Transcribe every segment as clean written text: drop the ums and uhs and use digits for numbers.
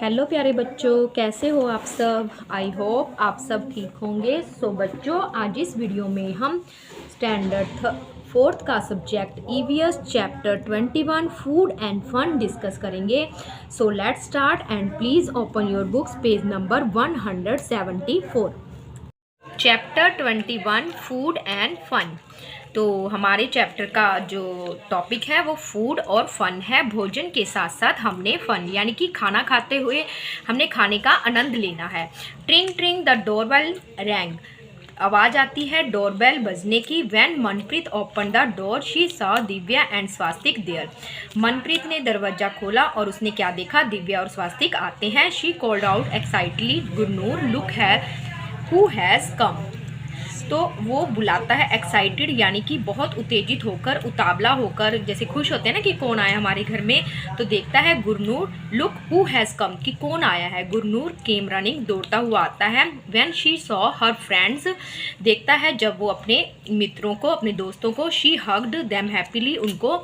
Hello प्यारे बच्चों, कैसे हो आप सब। आई होप आप सब ठीक होंगे। सो बच्चों, आज इस वीडियो में हम स्टैंडर्ड 4th का subject EVS chapter 21 food and fun discuss करेंगे। So let's start and please open your books, page number 174। Chapter 21 food and fun. तो हमारे चैप्टर का जो टॉपिक है वो फूड और फन है। भोजन के साथ साथ हमने फन यानी कि खाना खाते हुए हमने खाने का आनंद लेना है। Tring tring the doorbell rang, आवाज़ आती है डोरबेल बजने की। When Manpreet open the door she saw Divya and Swastik there. Manpreet ने दरवाज़ा खोला और उसने क्या देखा, दिव्या और स्वास्तिक आते हैं। She called out excitedly Gurnoor look है हु हैज़ कम। तो वो बुलाता है एक्साइटेड यानी कि बहुत उत्तेजित होकर, उतावला होकर, जैसे खुश होते हैं ना कि कौन आया हमारे घर में। तो देखता है गुरनूर लुक हु हैज़ कम, कि कौन आया है। गुरनूर केम रनिंग, दौड़ता हुआ आता है। When she saw her friends, देखता है जब वो अपने मित्रों को, अपने दोस्तों को। शी हग्ड देम हैप्पीली, उनको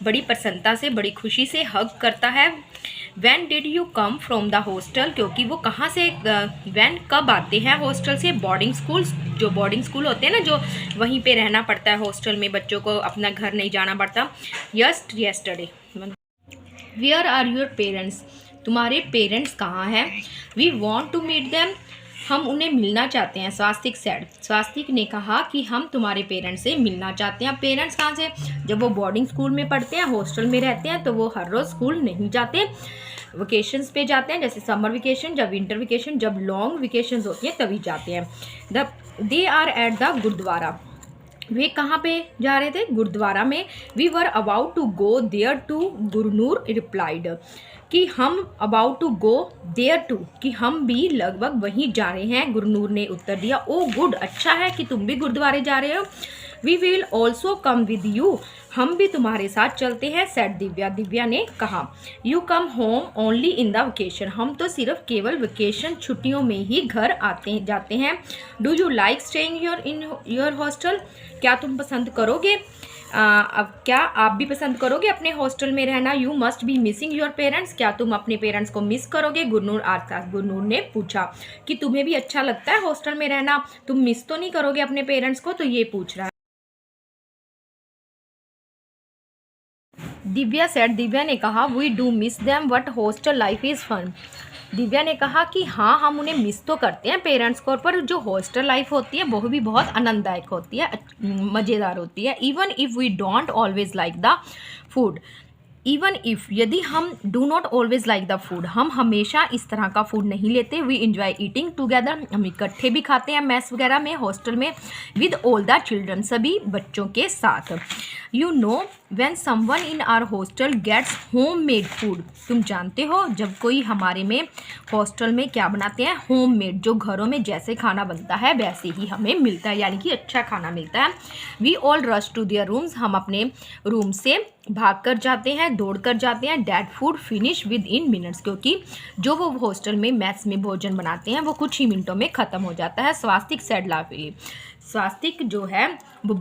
बड़ी प्रसन्नता से, बड़ी खुशी से हग करता है। When did you come from the hostel, क्योंकि वो कहाँ से, व्हेन कब आते हैं हॉस्टल से। बोर्डिंग स्कूल, जो बोर्डिंग स्कूल होते हैं ना, जो वहीं पे रहना पड़ता है हॉस्टल में, बच्चों को अपना घर नहीं जाना पड़ता। Yesterday. Where are your parents, तुम्हारे पेरेंट्स कहाँ हैं। We want to meet them, हम उन्हें मिलना चाहते हैं। स्वास्तिक सेड, स्वास्तिक ने कहा कि हम तुम्हारे पेरेंट्स से मिलना चाहते हैं। पेरेंट्स कहाँ से, जब वो बोर्डिंग स्कूल में पढ़ते हैं, हॉस्टल में रहते हैं, तो वो हर रोज़ स्कूल नहीं जाते, वेकेशंस पे जाते हैं, जैसे समर वेकेशन, जब विंटर वेकेशन, जब लॉन्ग वेकेशंस होती हैं तभी जाते हैं। They are at the gurdwara, वे कहाँ पे जा रहे थे, गुरुद्वारा में। We were about to go there too, Gurnoor replied, कि हम about to go there too, कि हम भी लगभग वहीं जा रहे हैं। गुरनूर ने उत्तर दिया, ओ गुड, अच्छा है कि तुम भी गुरुद्वारे जा रहे हो। We will also come with you, हम भी तुम्हारे साथ चलते हैं। सेड दिव्या, दिव्या ने कहा। You come home only in the vacation, हम तो सिर्फ केवल वेकेशन छुट्टियों में ही घर आते जाते हैं। Do you like staying in your hostel, क्या तुम पसंद करोगे, अब क्या आप भी पसंद करोगे अपने हॉस्टल में रहना। You must be missing your parents, क्या तुम अपने पेरेंट्स को मिस करोगे। गुरनूर ने पूछा कि तुम्हें भी अच्छा लगता है हॉस्टल में रहना, तुम मिस तो नहीं करोगे अपने पेरेंट्स को। तो ये पूछ रहा है। दिव्या सेड, दिव्या ने कहा, we do miss them but hostel life is fun. Divya ने कहा कि हाँ, हम उन्हें मिस तो करते हैं पेरेंट्स को, पर जो हॉस्टल लाइफ होती है वो भी बहुत आनंददायक होती है, मज़ेदार होती है। Even if we don't always like the food, even if, यदि हम do not always like the food, हम हमेशा इस तरह का फूड नहीं लेते। वी इंजॉय ईटिंग टुगेदर, हम इकट्ठे भी खाते हैं मैस वगैरह में, हॉस्टल में। विद ऑल द चिल्ड्रन, सभी बच्चों के साथ। You know when someone in our hostel gets home made food, तुम जानते हो जब कोई हमारे में हॉस्टल में क्या बनाते हैं, होम मेड, जो घरों में जैसे खाना बनता है वैसे ही हमें मिलता है, यानी कि अच्छा खाना मिलता है। We all rush to their rooms, हम अपने रूम से भाग कर जाते हैं, दौड़ कर जाते हैं। That food finish with in minutes, क्योंकि जो वो हॉस्टल में मैस में भोजन बनाते हैं वो कुछ ही मिनटों में ख़त्म हो जाता है। स्वास्तिक सेड लाफिली, स्वास्तिक जो है वो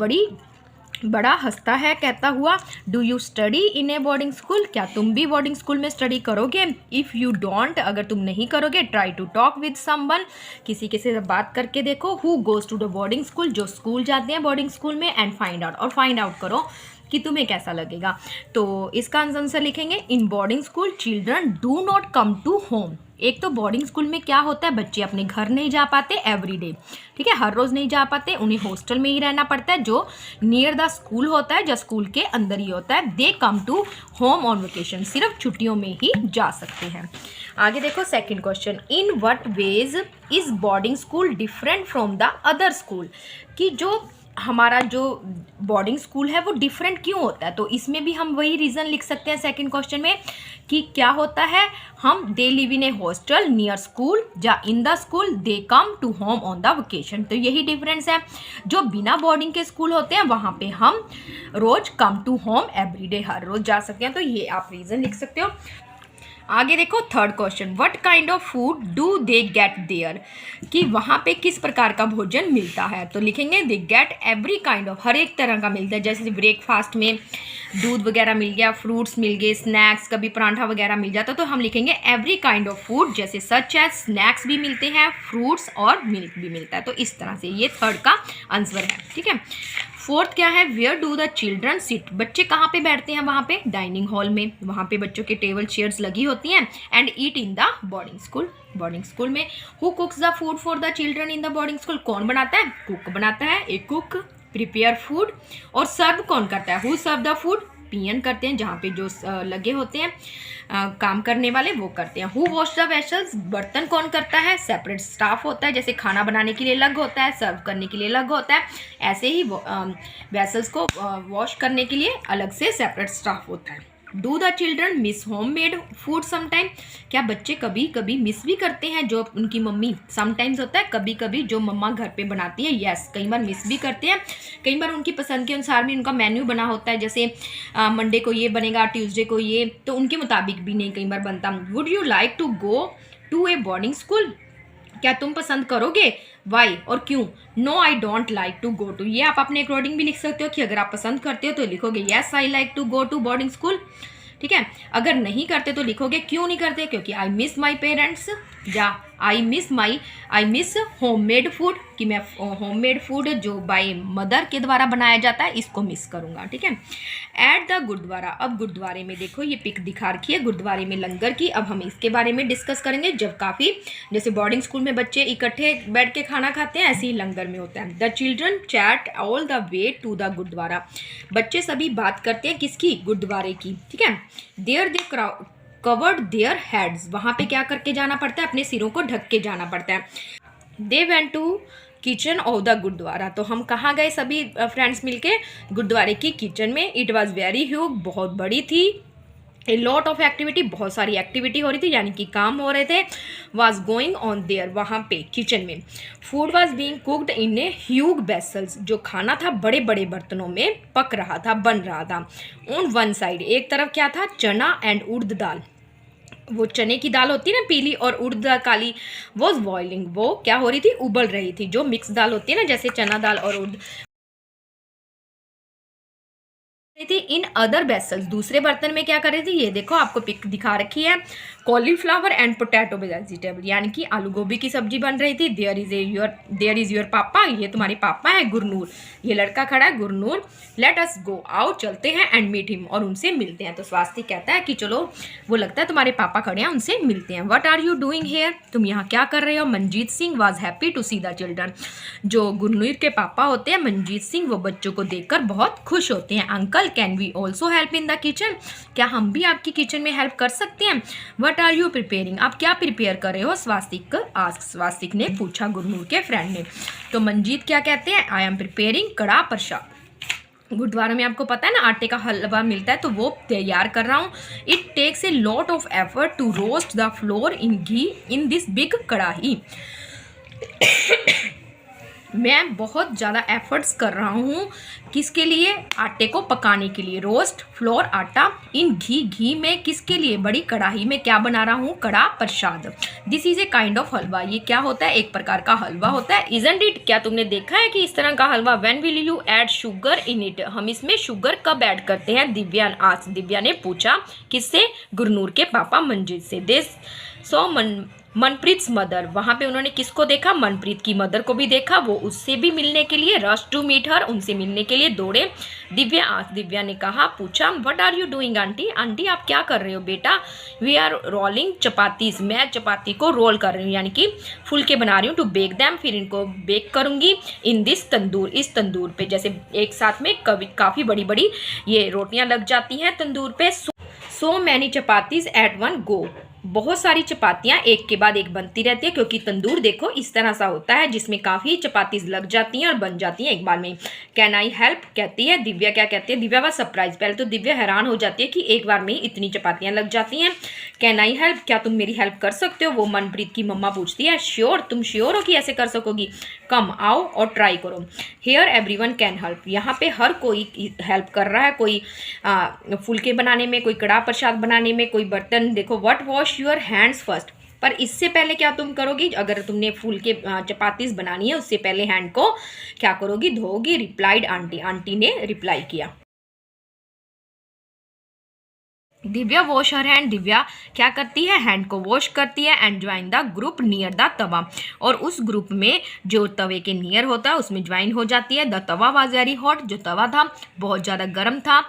बड़ा हंसता है, कहता हुआ, do you study in a boarding school, क्या तुम भी बोर्डिंग स्कूल में स्टडी करोगे। इफ़ यू डोंट, अगर तुम नहीं करोगे, try to talk with someone, किसी के से बात करके देखो। Who goes to the boarding school, जो स्कूल जाते हैं बोर्डिंग स्कूल में। एंड फाइंड आउट, और फाइंड आउट करो कि तुम्हें कैसा लगेगा। तो इसका आंसर लिखेंगे, in boarding school children do not come to home. एक तो बोर्डिंग स्कूल में क्या होता है, बच्चे अपने घर नहीं जा पाते एवरीडे, ठीक है, हर रोज़ नहीं जा पाते, उन्हें हॉस्टल में ही रहना पड़ता है, जो नियर द स्कूल होता है, जो स्कूल के अंदर ही होता है। They come to home on vacation, सिर्फ छुट्टियों में ही जा सकते हैं। आगे देखो second question, in what ways is boarding school different from the other school, कि जो हमारा जो बोर्डिंग स्कूल है वो डिफरेंट क्यों होता है। तो इसमें भी हम वही रीज़न लिख सकते हैं सेकंड क्वेश्चन में, कि क्या होता है, हम they live in a hostel near school, या in the school they come to home on the vacation. तो यही डिफरेंस है। जो बिना बोर्डिंग के स्कूल होते हैं वहाँ पे हम रोज़ कम टू होम एवरीडे, हर रोज़ जा सकते हैं। तो ये आप रीज़न लिख सकते हो। आगे देखो third question, what kind of food do they get there, कि वहाँ पे किस प्रकार का भोजन मिलता है। तो लिखेंगे they get every kind of, हर एक तरह का मिलता है, जैसे ब्रेकफास्ट में दूध वगैरह मिल गया, फ्रूट्स मिल गए, स्नैक्स, कभी पराठा वगैरह मिल जाता तो हम लिखेंगे एवरी काइंड ऑफ फूड, जैसे सच एज स्नैक्स भी मिलते हैं, फ्रूट्स और मिल्क भी मिलता है। तो इस तरह से ये थर्ड का आंसर है। ठीक है, फोर्थ क्या है, where do the children sit, बच्चे कहाँ पे बैठते हैं, वहाँ पे डाइनिंग हॉल में, वहाँ पे बच्चों के टेबल चेयर्स लगी होती हैं। And eat in the boarding school, boarding school में। Who cooks the food for the children in the boarding school, कौन बनाता है, कुक बनाता है, ए कुक प्रिपेयर फूड। और सर्व कौन करता है, हु सर्व द फूड, पियन करते हैं, जहाँ पे जो लगे होते हैं काम करने वाले वो करते हैं। हु वॉश द वेसल्स, बर्तन कौन करता है, सेपरेट स्टाफ होता है, जैसे खाना बनाने के लिए अलग होता है, सर्व करने के लिए अलग होता है, ऐसे ही वेसल्स को वॉश करने के लिए अलग से सेपरेट स्टाफ होता है। Do the children miss home made food sometime, क्या बच्चे कभी कभी मिस भी करते हैं जो उनकी मम्मी, समटाइम्स होता है कभी कभी जो मम्मा घर पे बनाती है, यस कई बार मिस भी करते हैं, कई बार उनकी पसंद के अनुसार भी उनका मेन्यू बना होता है, जैसे मंडे को ये बनेगा, ट्यूसडे को ये, तो उनके मुताबिक भी नहीं कई बार बनता। Would you like to go to a boarding school, क्या तुम पसंद करोगे, वाई और क्यों, no I don't like to go to, ये आप अपने अकॉर्डिंग भी लिख सकते हो कि अगर आप पसंद करते हो तो लिखोगे yes I like to go to boarding school. ठीक है, अगर नहीं करते तो लिखोगे क्यों नहीं करते, क्योंकि आई मिस माई पेरेंट्स, या आई मिस होममेड फूड, कि मैं होममेड फूड जो बाय मदर के द्वारा बनाया जाता है इसको मिस करूँगा। ठीक है, एट द गुरुद्वारा, अब गुरुद्वारे में देखो ये पिक दिखा रखी है गुरुद्वारे में लंगर की, अब हम इसके बारे में डिस्कस करेंगे। जब काफ़ी जैसे बोर्डिंग स्कूल में बच्चे इकट्ठे बैठ के खाना खाते हैं, ऐसे ही लंगर में होता है। The children chat all the way to the gurudwara, बच्चे सभी बात करते हैं किसकी, गुरुद्वारे की। ठीक है, there they covered their heads, वहाँ पे क्या करके जाना पड़ता है, अपने सिरों को ढक के जाना पड़ता है। They went to kitchen of the gurudwara, तो हम कहाँ गए सभी फ्रेंड्स मिलके, गुरुद्वारे की किचन में। इट वॉज वेरी ह्यूज, बहुत बड़ी थी। ए लॉट ऑफ एक्टिविटी, बहुत सारी एक्टिविटी हो रही थी, यानी कि काम हो रहे थे। वाज गोइंग ऑन देयर, वहाँ पे किचन में। Food was being cooked in a huge vessels, जो खाना था बड़े बड़े बर्तनों में पक रहा था, बन रहा था। ऑन वन साइड, एक तरफ क्या था, चना एंड उड़द दाल, वो चने की दाल होती है ना पीली, और उड़द दाल काली, वॉज बॉइलिंग, वो क्या हो रही थी, उबल रही थी। जो मिक्स दाल होती है ना, जैसे चना दाल और उड़द थी। इन अदर वेसल्स, दूसरे बर्तन में क्या कर रही थी, ये देखो आपको पिक दिखा रखी है, कॉलीफ्लावर एंड पोटैटो वेजिटेबल, यानी कि आलू गोभी की सब्जी बन रही थी। देयर इज योर पापा, ये तुम्हारे पापा है गुरनूर, ये लड़का खड़ा है गुरनूर। लेट अस गो, आओ चलते हैं, एंड मीट हिम, और उनसे मिलते हैं। तो स्वास्तिक कहता है कि चलो, वो लगता है तुम्हारे पापा खड़े हैं, उनसे मिलते हैं। What are you doing here, तुम यहाँ क्या कर रहे हो। Manjeet Singh was happy to see the children, जो गुरनूर के पापा होते हैं मनजीत सिंह, वो बच्चों को देखकर बहुत खुश होते हैं। Uncle can we also help in the kitchen, क्या हम भी आपकी किचन में हेल्प कर सकते हैं। व्हाट आर यू प्रिपेयरिंग, आप क्या प्रिपेयर कर रहे हो, स्वास्तिक आस्क, स्वास्तिक ने पूछा गुरनूर के फ्रेंड ने। तो मंजीत क्या कहते हैं, आई एम प्रिपेयरिंग कड़ा प्रसाद, गुरुद्वारा में आपको पता है ना आटे का हलवा मिलता है, तो वो तैयार कर रहा हूँ। It takes a lot of effort to roast the flour in ghee in this big kadhai, मैं बहुत ज़्यादा एफर्ट्स कर रहा हूँ, किसके लिए, आटे को पकाने के लिए। रोस्ट फ्लोर, आटा, इन घी, घी में, किसके लिए, बड़ी कढ़ाई में क्या बना रहा हूँ, kada prasad. This is a kind of halwa, ये क्या होता है, एक प्रकार का हलवा होता है। इजंट इट, क्या तुमने देखा है कि इस तरह का हलवा। When will you add sugar in it, हम इसमें शुगर कब ऐड करते हैं, दिव्या आज, दिव्या ने पूछा, किससे, गुरनूर के पापा मंजीत से। दिस सो मनप्रीत मदर, वहाँ पे उन्होंने किसको देखा, मनप्रीत की मदर को भी देखा, वो उससे भी मिलने के लिए, रश टू मीट हर, उनसे मिलने के लिए दौड़े। दिव्या आज, दिव्या ने कहा, पूछा, what are you doing aunty, aunty आप क्या कर रहे हो बेटा। वी आर रोलिंग चपातीज, मैं चपाती को रोल कर रही हूँ, यानी कि फुलके बना रही हूँ। टू बेक दैम, फिर इनको बेक करूँगी। इन दिस तंदूर, इस तंदूर पे, जैसे एक साथ में काफ़ी बड़ी बड़ी ये रोटियाँ लग जाती हैं तंदूर पे। So many chapatis at one go, बहुत सारी चपातियाँ एक के बाद एक बनती रहती है, क्योंकि तंदूर देखो इस तरह सा होता है जिसमें काफ़ी चपातीज लग जाती हैं और बन जाती हैं एक बार में। कैन आई हेल्प, कहती है दिव्या, क्या कहती है, दिव्या वा सरप्राइज, पहले तो दिव्या हैरान हो जाती है कि एक बार में ही इतनी चपातियाँ लग जाती हैं। कैन आई हेल्प, क्या तुम मेरी हेल्प कर सकते हो, वो मनप्रीत की मम्मा पूछती है। श्योर, तुम श्योर हो कि ऐसे कर सकोगी, कम आओ और ट्राई करो। हेयर एवरीवन कैन हेल्प, यहाँ पे हर कोई हेल्प कर रहा है, कोई फुलके बनाने में, कोई कड़ा प्रसाद बनाने में, कोई बर्तन देखो। What wash your hands first, पर इससे पहले क्या तुम करोगी, अगर तुमने फूल के चपातीस बनानी है उससे पहले हैंड को क्या करोगी, धोगी। रिप्लाइड आंटी, आंटी ने रिप्लाई किया। Divya wash her hand, Divya क्या करती है, हैंड को वॉश करती है। And join the group near the tawa, और उस ग्रुप में जो तवे के नियर होता है उसमें ज्वाइन हो जाती है। The tawa was very hot, जो तवा था बहुत ज़्यादा गर्म था।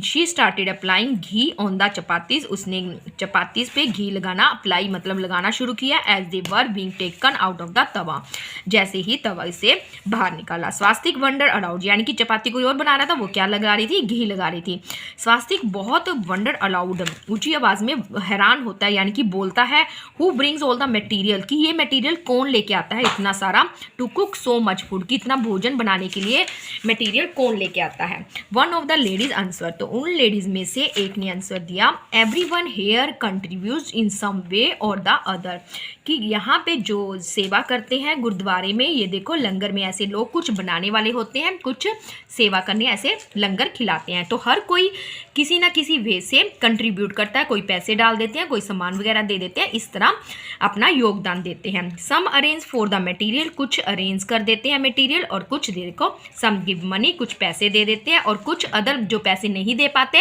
She started applying ghee on the chapatis, उसने चपातीज पे घी लगाना, अप्लाई मतलब लगाना शुरू किया। As they were being taken out of the tawa, जैसे ही तवा से बाहर निकाला। स्वास्तिक वंडर अलाउड, यानी कि चपाती कोई और बना रहा था, वो क्या लगा रही थी, घी लगा रही थी। स्वास्तिक बहुत वंडर अलाउड, ऊंची आवाज में हैरान होता है, यानी कि बोलता है। Who brings all the material, कि ये मटेरियल कौन लेके आता है इतना सारा, to cook so much food, कि इतना भोजन बनाने के लिए मटेरियल कौन लेके आता है। One of the ladies answer, तो उन लेडीज में से एक ने आंसर दिया, एवरीवन हेयर कंट्रीब्यूट्स इन सम वे और द अदर, कि यहाँ पे जो सेवा करते हैं गुरुद्वारे में, ये देखो लंगर में ऐसे लोग कुछ बनाने वाले होते हैं, कुछ सेवा करने ऐसे लंगर खिलाते हैं, तो हर कोई किसी ना किसी वे से कंट्रीब्यूट करता है, कोई पैसे डाल देते हैं, कोई सामान वगैरह दे देते हैं, इस तरह अपना योगदान देते हैं। सम अरेंज फॉर द मटेरियल, कुछ अरेंज कर देते हैं मटेरियल, और कुछ देखो सम गिव मनी, कुछ पैसे दे देते हैं, और कुछ अदर जो पैसे नहीं दे पाते,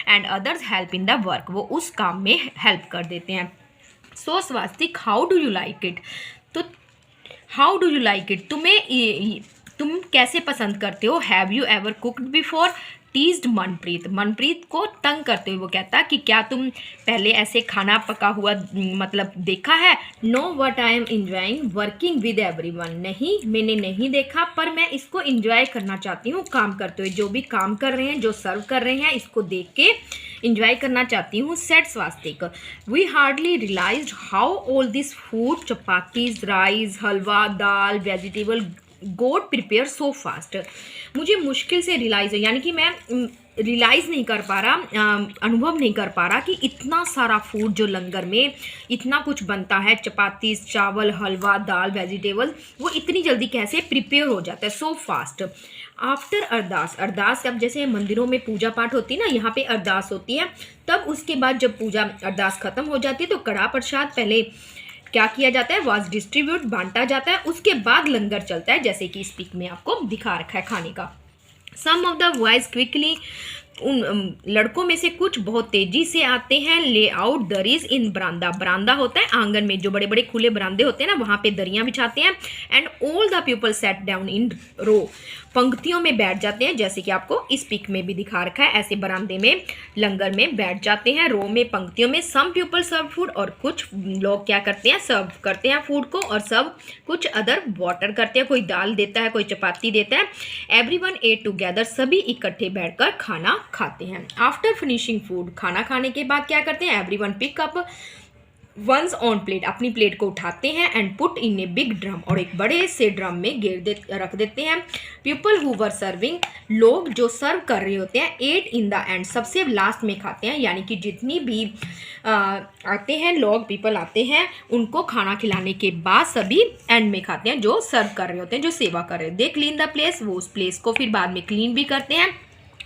and others help in the work, वो उस काम में हेल्प कर देते हैं। So Swastik how do you like it, तो how do you like it, तुम कैसे पसंद करते हो। Have you ever cooked before, teased Manpreet, Manpreet को तंग करते हुए वो कहता कि क्या तुम पहले ऐसे खाना पका हुआ मतलब देखा है। Know what I am enjoying working with everyone, नहीं मैंने नहीं देखा, पर मैं इसको इंजॉय करना चाहती हूँ काम करते हुए, जो भी काम कर रहे हैं, जो सर्व कर रहे हैं, इसको देख के इंजॉय करना चाहती हूँ। Said Swastik, we hardly realised how all this food, chapatis, rice, halwa, dal, vegetable got prepare so fast, मुझे मुश्किल से रियलाइज है, यानी कि मैं रियलाइज़ नहीं कर पा रहा, अनुभव नहीं कर पा रहा कि इतना सारा फूड जो लंगर में इतना कुछ बनता है, चपाती, चावल, हलवा, दाल, वेजिटेबल, वो इतनी जल्दी कैसे प्रिपेयर हो जाता है, सो फास्ट। आफ्टर अरदास, अरदास अब जैसे मंदिरों में पूजा पाठ होती है ना, यहाँ पे अरदास होती है, तब उसके बाद जब पूजा अरदास खत्म हो जाती है तो कड़ा प्रसाद पहले क्या किया जाता है, वाज डिस्ट्रीब्यूट, बांटा जाता है, उसके बाद लंगर चलता है, जैसे कि इस पिक में आपको दिखा रखा है खाने का। सम ऑफ द बॉयज क्विकली, उन लड़कों में से कुछ बहुत तेजी से आते हैं। ले आउट दरीज इन बरामदा, बरामदा होता है आंगन में, जो बड़े बड़े खुले बरामदे होते हैं ना, वहाँ पे दरियाँ बिछाते हैं। And all the people sat down in row, पंक्तियों में बैठ जाते हैं, जैसे कि आपको इस पिक में भी दिखा रखा है, ऐसे बरामदे में लंगर में बैठ जाते हैं, रो में, पंक्तियों में। सम पीपल सर्व फूड, और कुछ लोग क्या करते हैं, सर्व करते हैं फूड को, और सब कुछ अदर वाटर करते हैं, कोई दाल देता है, कोई चपाती देता है। एवरीवन एट टुगेदर, सभी इकट्ठे बैठकर खाना खाते हैं। आफ्टर फिनिशिंग फूड, खाना खाने के बाद क्या करते हैं, everyone pick up once on plate, अपनी प्लेट को उठाते हैं, and put in a big drum, और एक बड़े से ड्रम में रख देते हैं। पीपल हु वर सर्विंग, लोग जो सर्व कर रहे होते हैं, एट इन द एंड, सबसे लास्ट में खाते हैं, यानी कि जितनी भी आते हैं लोग, पीपल आते हैं, उनको खाना खिलाने के बाद सभी एंड में खाते हैं, जो सर्व कर रहे होते हैं, जो सेवा कर रहे हैं। दे क्लीन द प्लेस, वो उस प्लेस को फिर बाद में क्लीन भी करते हैं।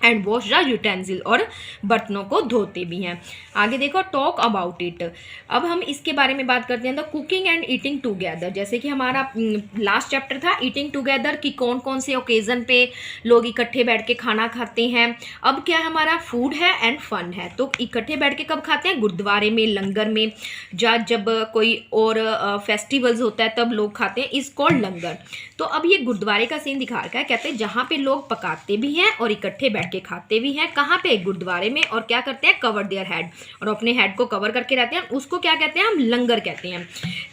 एंड वॉश द यूटेंसिल, और बर्तनों को धोते भी हैं। आगे देखो, टॉक अबाउट इट, अब हम इसके बारे में बात करते हैं। The cooking and eating together, जैसे कि हमारा लास्ट चैप्टर था ईटिंग टुगेदर, कि कौन कौन से ओकेज़न पे लोग इकट्ठे बैठ के खाना खाते हैं। अब क्या हमारा फूड है एंड फन है, तो इकट्ठे बैठ के कब खाते हैं, गुरुद्वारे में, लंगर में, जब कोई और फेस्टिवल्स होता है तब लोग खाते हैं, इस कॉल्ड लंगर। तो अब ये गुरुद्वारे का सीन दिखा रखा है, कहते हैं जहाँ पे लोग पकाते भी हैं और इकट्ठे बैठ के खाते भी हैं, कहाँ पे, गुरुद्वारे में, और क्या करते हैं, कवर देयर हेड, और अपने हेड को कवर करके रहते हैं, उसको क्या कहते हैं, हम लंगर कहते हैं।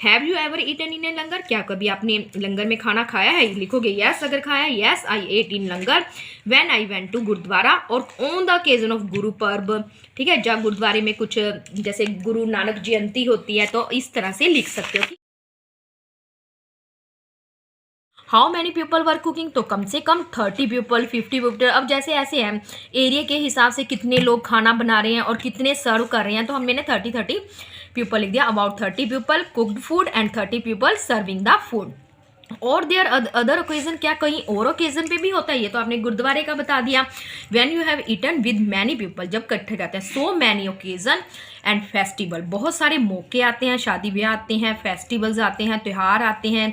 Have you ever eaten in a langar, क्या कभी आपने लंगर में खाना खाया है, लिखोगे यस अगर खाया, yes I ate in langar when I went to gurdwara, और on the occasion of Guru Parv, ठीक है, जब गुरुद्वारे में कुछ जैसे गुरु नानक जयंती होती है, तो इस तरह से लिख सकते हो। How many people were cooking, तो कम से कम 30 पीपल, 50 पीपल, अब जैसे ऐसे हैं एरिया के हिसाब से कितने लोग खाना बना रहे हैं और कितने सर्व कर रहे हैं, तो हमने 30 पीपल लिख दिया। About 30 people cooked food and 30 people serving the food. और देयर अदर ओकेजन, क्या कहीं और ओकेजन पे भी होता है? ये तो आपने गुरुद्वारे का बता दिया। When you have eaten with many people, जब इकट्ठे जाते हैं। So many occasion and festival, बहुत सारे मौके आते हैं, शादी ब्याह आते हैं, फेस्टिवल्स आते हैं, त्यौहार आते हैं,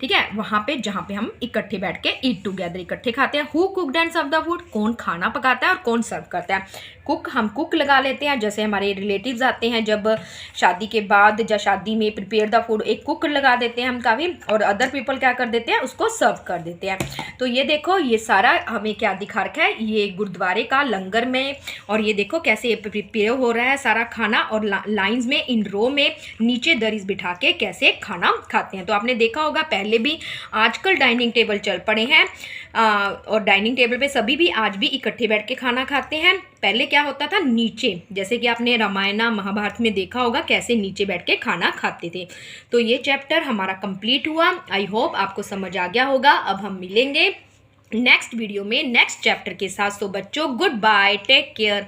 ठीक है, वहाँ पे जहाँ पे हम इकट्ठे बैठ के ईट टुगेदर, इकट्ठे खाते हैं। Who cooked and serve the food, कौन खाना पकाता है और कौन सर्व करता है? कुक, हम कुक लगा लेते हैं, जैसे हमारे रिलेटिव्स आते हैं जब शादी के बाद, या शादी में प्रिपेयर द फूड, एक कुक लगा देते हैं हम काफ़ी, और अदर पीपल क्या कर देते हैं, उसको सर्व कर देते हैं। तो ये देखो, ये सारा हमें क्या दिखा रखा है, ये गुरुद्वारे का लंगर में, और ये देखो कैसे प्रिपेयर हो रहा है सारा खाना, और लाइंस में, इन रो में नीचे दरीज बिठा के कैसे खाना खाते हैं। तो आपने देखा होगा पहले भी, आजकल डाइनिंग टेबल चल पड़े हैं, और डाइनिंग टेबल पे सभी भी आज भी इकट्ठे बैठ के खाना खाते हैं। पहले क्या होता था, नीचे, जैसे कि आपने रामायण महाभारत में देखा होगा कैसे नीचे बैठ के खाना खाते थे। तो ये चैप्टर हमारा कंप्लीट हुआ। आई होप आपको समझ आ गया होगा। अब हम मिलेंगे नेक्स्ट वीडियो में नेक्स्ट चैप्टर के साथ। तो बच्चों, गुड बाय, टेक केयर।